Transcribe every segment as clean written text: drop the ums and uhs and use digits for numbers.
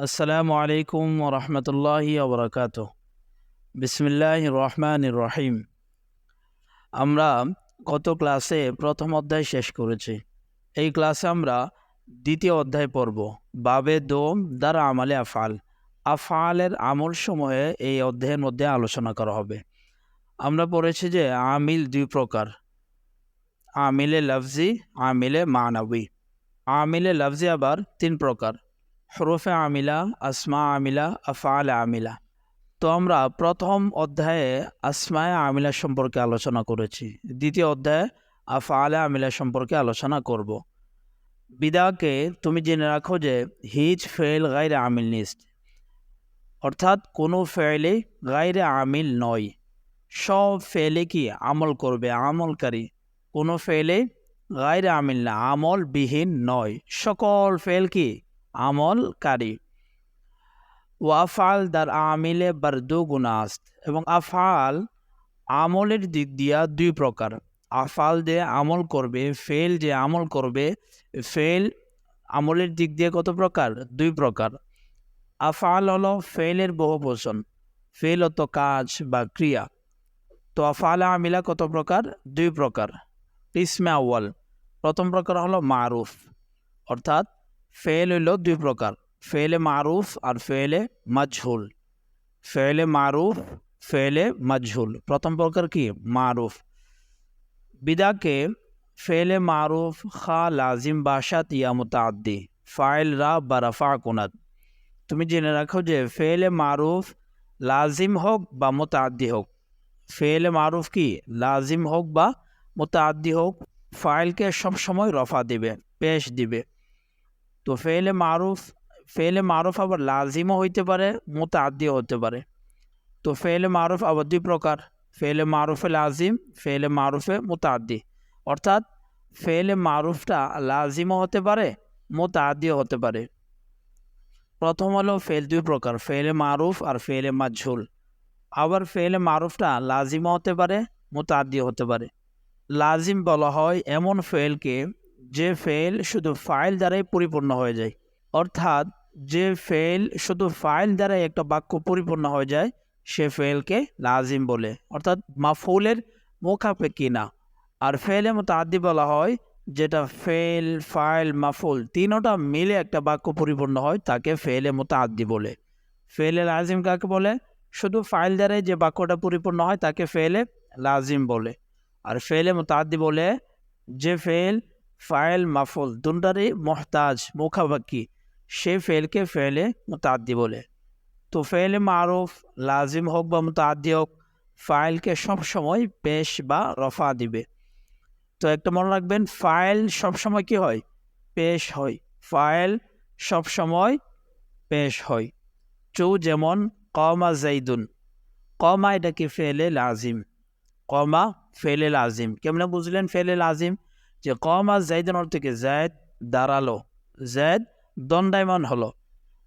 আসসালামু আলাইকুম ওরহমতুল্লাহি ওবরাকাতুহ। বিসমিল্লাহির রহমানির রহিম। আমরা গত ক্লাসে প্রথম অধ্যায় শেষ করেছি। এই ক্লাসে আমরা দ্বিতীয় অধ্যায় পড়ব, বাবে দোম দ্বারা আমালে আফআল। আফআলের আমল সময়ে এই অধ্যায়ের মধ্যে আলোচনা করা হবে। আমরা পড়েছি যে আমিল দুই প্রকার, আমিলে লফজি, আমিলে মানাবি। আমিলে লফজি আবার তিন প্রকার, হরফে আমিলা, আসমা আমিলা, আফআল আমিলা। তো আমরা প্রথম অধ্যায়ে আসমায়ে আমিলা সম্পর্কে আলোচনা করেছি, দ্বিতীয় অধ্যায়ে আফআলে আমিলা সম্পর্কে আলোচনা করব। বিদাকে তুমি জেনে রাখো যে হিজ ফেল গাইরে আমিল নিস্ট, অর্থাৎ কোনো ফেলে গাইরে আমিল নয়। সব ফেলে কি আমল করবে, আমলকারী। কোনো ফেলে গাইরে আমিল না, আমলবিহীন নয়। সকল ফেল কি আমলকারী। ওয়াফাল দার আমিলে বারদু গুনাস্ত, এবং আফাল আমলের দিক দিয়া দুই প্রকার। আফাল যে আমল করবে, ফেল যে আমল করবে, ফেল আমলের দিক দিয়ে কত প্রকার? দুই প্রকার। আফাল হলো ফেলের বহুবচন, ফেল হতো কাজ বা ক্রিয়া। তো আফাল আমিলা কত প্রকার? দুই প্রকার। ইসমে আউয়াল, প্রথম প্রকার হলো মারুফ, অর্থাৎ ফেল হইল দুই প্রকার, ফেলে মারুফ আর ফেলে মাজহুল। ফেলে মারুফ, ফেলে মাজহুল। প্রথম প্রকার কি? মারুফ। বিদাকে ফেলে মারুফ খা লাজিম বাসাত ইয়া মুতাআদ্দি, ফাইল রা বা রাফা কুনাত। তুমি জেনে রাখো যে ফেলে মারুফ লাজিম হোক বা মুতাআদ্দি হোক, ফেলে মারুফ কি লাজিম হোক বা মুতাআদ্দি হোক, ফাইলকে সবসময় রফা দিবে, পেশ দিবে। তো ফেলে মারুফ আবার লাজিমও হইতে পারে, মুতাআদ্দিও হতে পারে। তো ফেলে মারুফ আবার দুই প্রকার, ফেলে মারুফে লাজিম, ফেলে মারুফে মুতাআদ্দি। অর্থাৎ ফেলে মারুফটা লাজিমও হতে পারে, মুতাআদ্দিও হতে পারে। প্রথম হলো ফেল দুই প্রকার, ফেলে মারুফ আর ফেলে মাজহুল। আবার ফেলে মারুফটা লাজিমও হতে পারে, মুতাআদ্দিও হতে পারে। লাজিম বলা হয় এমন ফেলকে যে ফেল শুধু ফাইল দ্বারাই পরিপূর্ণ হয়ে যায়। অর্থাৎ যে ফেল শুধু ফাইল দ্বারাই একটা বাক্য পরিপূর্ণ হয়ে যায়, সে ফেলকে লাজিম বলে, অর্থাৎ মাফউলের মুখাপেক্ষী না। আর ফেলে মুতাআদ্দি বলা হয় যেটা ফেল, ফাইল, মাফউল তিনোটা মিলে একটা বাক্য পরিপূর্ণ হয়, তাকে ফেলে মুতাআদ্দি বলে। ফেলে লাজিম কাকে বলে? শুধু ফাইল দ্বারাই যে বাক্যটা পরিপূর্ণ হয় তাকে ফেলে লাজিম বলে। আর ফেলে মুতাআদ্দি বলে যে ফেল, ফাইল, মাফউল দুটারই মুহতাজ, মুখাপেক্ষী, সে ফেলকে ফেলে মুতাআদ্দি বলে। তো ফেলে মারুফ লাজিম হোক বা মুতাআদ্দি হোক, ফাইলকে সবসময় পেশ বা রফা দিবে। তো একটা মনে রাখবেন, ফাইল সবসময় কি হয়? পেশ হয়। ফাইল সবসময় পেশ হয়। যেমন কমা জাইদুন, কমা এটা কি ফেলে লাজিম, কমা ফেলে লাজিম। কেমনে বুঝলেন ফেলে লাজিম? যে কমা জাইদুন অর্থ কি? জায়দ দাঁড়ালো, জায়দ দণ্ডায়মান হলো।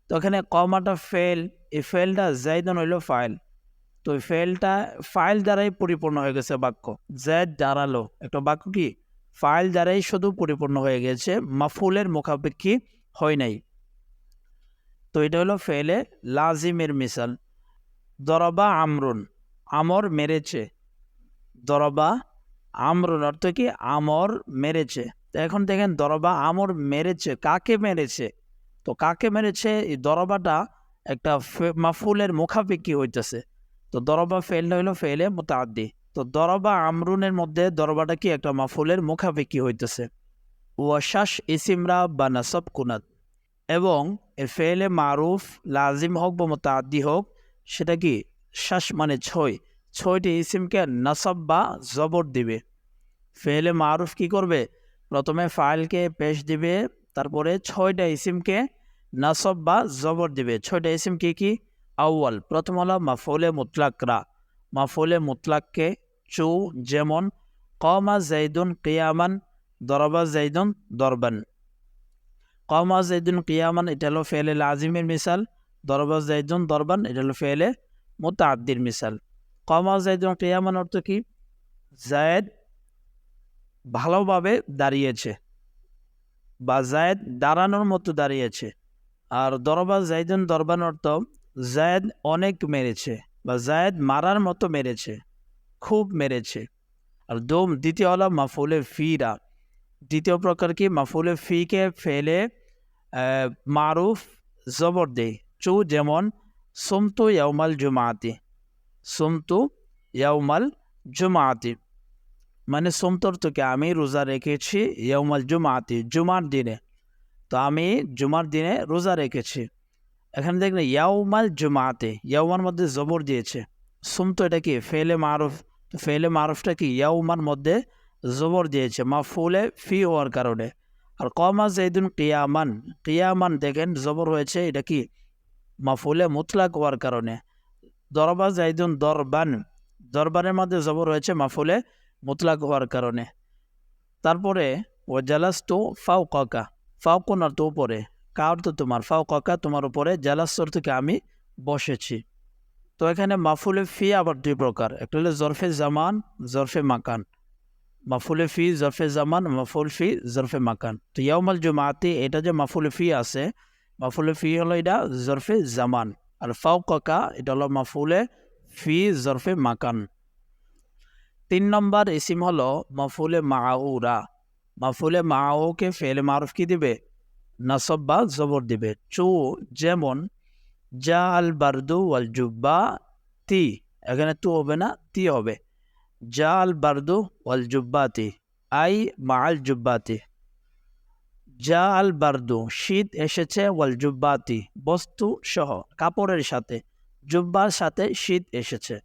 তো এখানে কমাটা ফেল, এই ফেলটা জাইদুন হইল ফাইল। তো এই ফেলটা ফাইল দ্বারাই পরিপূর্ণ হয়ে গেছে বাক্য। জায়দ দাঁড়ালো, একটা বাক্য কি ফাইল দ্বারাই শুধু পরিপূর্ণ হয়ে গেছে, মাফউলের মুখাপেক্ষী হয় নাই। তো এটা হলো ফেলে লাজিমের মিসাল। দরবা আমরুন, আমর মেরেছে। দরবা আমরুন অর্থ কি? আমর মেরেছে। তো এখন দেখেন দরবা আমর মেরেছে, কাকে মেরেছে? তো কাকে মেরেছে, এই দরবাটা একটা মাফউলের মুখাপেক্ষী হইতেছে। তো দরবা ফেলটা হইলো ফেলে মুতাআদ্দি। তো দরবা আমরুনের মধ্যে দরবাটা কি একটা মাফউলের মুখাপেক্ষী হইতেছে। ওয়াশাস ইসিমরা বা নাসব কুনাত, এবং ফেলে মারুফ লাজিম হোক বা মুতাআদ্দি হোক, সেটা কি শাস মানে ছয়, ছয়টি ইসিমকে নাসব বা জবর দিবে। ফেলে মারুফ কি করবে? প্রথমে ফাইলকে পেশ দিবে, তারপরে ছয়টা ইসিমকে নাসব বা জবর দিবে। ছয়টা ইসিম কি কি? আউয়াল, প্রথম হলো মাফউলে মুতলাকরা, মাফউলে মুতলাককে যেমন কমা জাইদুন কিয়ামান, দরবা জাইদুন দরবান। কমা জাইদুন কিয়ামান এটা হলো ফেলে লাজিমের মিসাল, দরবা জাইদুন দরবান এটা হলো ফেলে মুতাআদ্দির মিসাল। কমা জাইদুন কিয়ামান অর্থ কি? জায়েদ ভালোভাবে দাঁড়িয়েছে বা জায়েদ দাঁড়ানোর মতো দাঁড়িয়েছে। আর দরবা জাইদুন দরবান অর্থ জায়দ অনেক মেরেছে বা জায়দ মারার মতো মেরেছে, খুব মেরেছে। আর দ্বিতীয় হলো মাফুলে ফিরা। দ্বিতীয় প্রকার কি, মাফুলে ফিকে ফেলে মারুফ জবর দে। যেমন সুমতু ইয়াউমাল জুমাতি, সুমতু ইয়াউমাল জুমাতি মানে সুমতর থেকে আমি রোজা রেখেছি, ইয়াউমাল জুমাতি জুমার দিনে, তো আমি জুমার দিনে রোজা রেখেছি। এখানে দেখবেন ইয়াউমাল জুমাতে, ইয়াউমার মধ্যে জবর দিয়েছে। সুমতু এটা কি ফেলে মারুফ, তো ফেলে মারুফটা কি ইয়াউমার মধ্যে জবর দিয়েছে মাফুলে ফি হওয়ার কারণে। আর কমা জাইদুন কিয়ামান, কিয়ামান দেখেন জবর হয়েছে, এটা কি মাফুলে মুতলাক হওয়ার কারণে। দরবা জাইদুন দরবান, দরবানের মধ্যে জবর হয়েছে মাফুলে মুতলাক হওয়ার কারণে। তারপরে ও জালাস্তু ফাওকাকা, ফাওকুন অর্থ উপরে, কা অর্থ তোমার, ফাওকাকা তোমার উপরে, জালাস অর্থ থেকে আমি বসেছি। তো এখানে মাফুলে ফি আবার দুই প্রকার, একটা হলো জরফে জামান, জরফে মাকান। মাফুলে ফি জরফে জামান, মাফুল ফি জরফে মাকান। তো ইয়াউমাল জুমাতি এটা যে মাফুলে ফি আছে, মাফুলে ফি হলো এটা জরফে জামান, আর ফাওকাকা এটা হলো মাফুলে ফি জরফে মাকান। 3 নম্বর ইসিম হলো মাফুলে মাউরা। মাফুলে মাউকে ফেলে মারুফ কি দিবে, নাসব বা জবর দিবে। যেমন জা আল বারদু ওয়াল জুব্বা তি, এখানে তু হবে না, তি হবে। জা আল বারদু ওয়াল জুব্বাতি আই মাআল জুব্বাতি। জা আল বারদু শীত এসেছে, ওয়াল জুব্বাতি বস্তু সহ কাপড়ের সাথে, জুব্বার সাথে শীত এসেছে।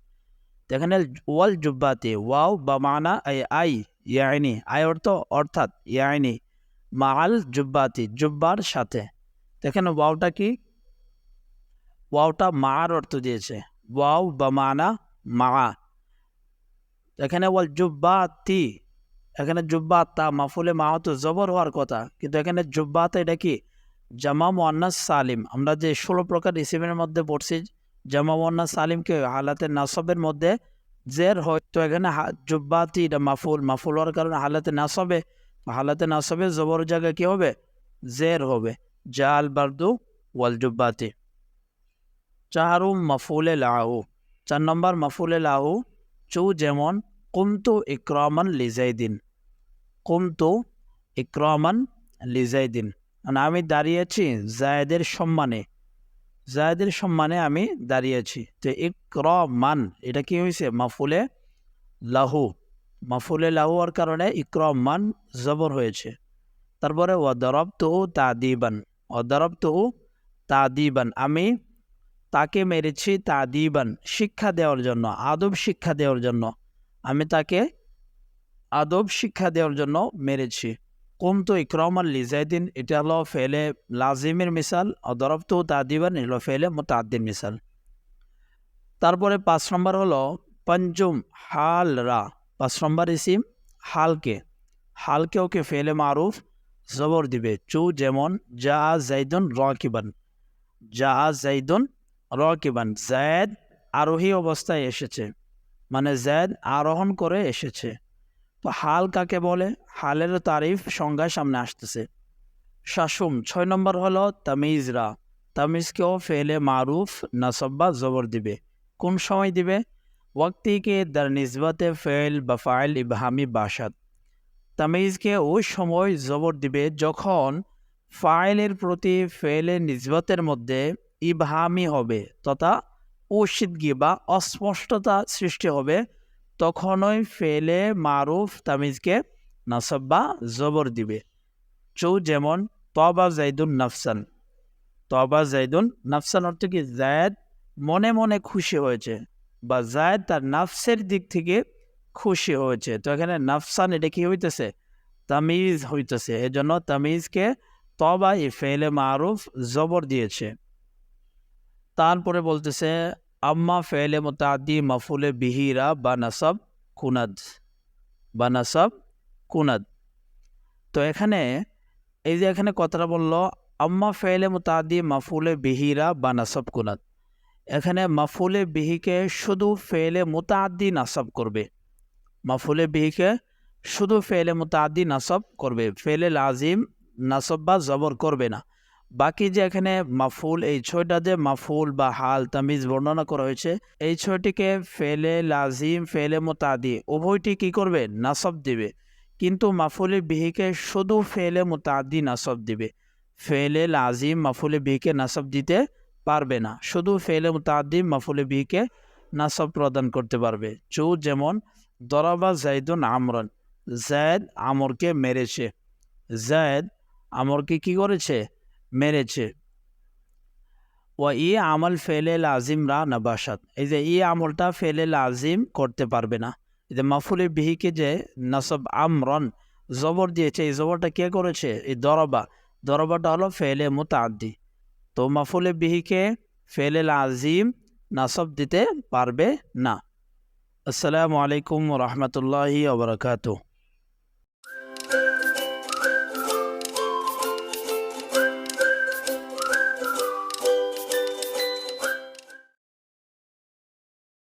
এখানে ওয়াল জুব্বাতি ওয়াও বা মানা আই ইয়াইনি, আই অর্থ অর্থাৎ, ইয়াইনি মাআল জুব্বাতি জুব্বার সাথে। এখানে ওয়াওটা কি, ওয়াওটা মার অর্থ দিয়েছে, ওয়াও বা মানা মা। এখানে ওয়াল জুব্বাতি, এখানে জুব্বাতা মাফুলে মা তো জবর হওয়ার কথা, কিন্তু এখানে জুব্বাতা এটা কি জামা মুয়ান্নাস সালিম। আমরা যে 16 প্রকার ইসিমের মধ্যে পড়ছি, জামা মুয়ান্নাস সালিমকে হালাতে নাসবের মধ্যে জের হয়, তো এখানে জুব্বাতি এটা মাফুল, মাফুল হওয়ার কারণে হালাতে নাসবে জবর জায়গায় কি হবে, জের হবে। জাল বারদু ওয়াল জুব্বাতি। মাফুলে লাহু, 4 নম্বর মাফুলে লাহু যেমন কুমতু ইকরামান লিজাইদিন, কুমতু ইকরামান লিজাইদিন মানে আমি দাঁড়িয়েছি জায়েদের সম্মানে, জায়েদের সম্মানে আমি দাঁড়িয়েছি। তো ইকরামান এটা কি হয়েছে, মাফুলে লাহু, মাফুলে লাহু হওয়ার কারণে ইকরামান জবর হয়েছে। তারপরে ওয়াদারাবতুহু তাদিবান, ওয়াদারাবতুহু তাদিবান আমি তাকে মেরেছি, তাদিবান শিক্ষা দেওয়ার জন্য, আদব শিক্ষা দেওয়ার জন্য, আমি তাকে আদব শিক্ষা দেওয়ার জন্য মেরেছি। কুমতু ইকরামান লিজাইদিন এটা হলো ফেলে লাজিমের মিসাল, দরবতু তাদিবান হলো ফেলে মুতাআদ্দির মিসাল। তারপরে 5 নম্বর হলো পঞ্জুম হাল রা, 5 নম্বর ইসিম হালকে, হালকে ওকে ফেলে মারুফ জবর দিবে। যেমন জা জাইদুন রাকিবান, জা জাইদুন রাকিবান জায়দ আরোহী অবস্থায় এসেছে, মানে জায়দ আরোহণ করে এসেছে। তো হাল কাকে বলে, হালের তারিফ সংজ্ঞায় সামনে আসতেছে। 6 নম্বর হলো তামিজরা, তামিজকেও ফেলে মারুফ নাসব বা জবর দিবে। কোন সময় দিবে, ওয়াক্তিকে দার নিসবতে ফেল বা ফাইল ইবহামি বাসাত, তামিজকে ওই সময় জবর দিবে যখন ফাইলের প্রতি ফেলে নিসবতের মধ্যে ইবহামি হবে তথা অসিদ্গি বা অস্পষ্টতা সৃষ্টি হবে, তখনই ফেলে মারুফ তামিজকে নাসব বা জবর দিবে। যেমন তবা জাইদুন নাফসান, তবা জাইদুন নাফসান অর্থ কি জায়দ মনে মনে খুশি হয়েছে বা জায়দ তার নাফসের দিক থেকে খুশি হয়েছে। তো এখানে নাফসান এটা কি হইতেছে, তামিজ হইতেছে, এজন্য তামিজকে তবা ই ফেলে মারুফ জবর দিয়েছে। তারপরে বলতেছে আম্মা ফেলে মুতাআদ্দি মাফুলে বিহিরা বা নাসব কুনাদ, বা নাসব কুনাদ। তো এখানে এই যে এখানে কথাটা বললো আম্মা ফেলে মুতাআদ্দি মাফুলে বিহিরা বা নাসব কুনাদ, এখানে মাফুলে বিহিকে শুধু ফেলে মুতাআদ্দি নাসব করবে, মাফুলে বিহিকে শুধু ফেলে মুতাআদ্দি নাসব করবে, ফেলে লাজিম নাসব বা জবর করবে না। বাকি যে এখানে মাফুল, এই ছয়টা যে মাফুল বা হাল তামিজ বর্ণনা করা হয়েছে, এই ছয়টিকে ফেলে লাজিম ফেলে মুতাদি উভয়টি কি করবে? নাসব দিবে। কিন্তু মাফুলে বিহিকে শুধু ফেলে মুতাদি নাসব দিবে। ফেলে লাজিম মাফুলে বিহিকে নাসব দিতে পারবে না, শুধু ফেলে মুতাদি মাফুলে বিহিকে নাসব প্রদান করতে পারবে। যেমন দরাবা জাইদুন আমরান, জায়দ আমরকে মেরেছে। জায়দ আমরকে কি করেছে? মেরেছে। ওয়া ই আমল ফেলে লাজিম রা নাবাসাত, এই যে ই আমলটা ফেলে লাজিম করতে পারবে না। এই যে মাফুলে বিহিকে যে নাসব আমরন জবর দিয়েছে, এই জবরটা কে করেছে? এই দরবাটা হলো ফেলে মুতাআদ্দি। তো মাফুলে বিহিকে ফেলে লাজিম নাসব দিতে পারবে না। আসসালামু আলাইকুম ওয়া রাহমাতুল্লাহি ওয়া বারাকাতুহু।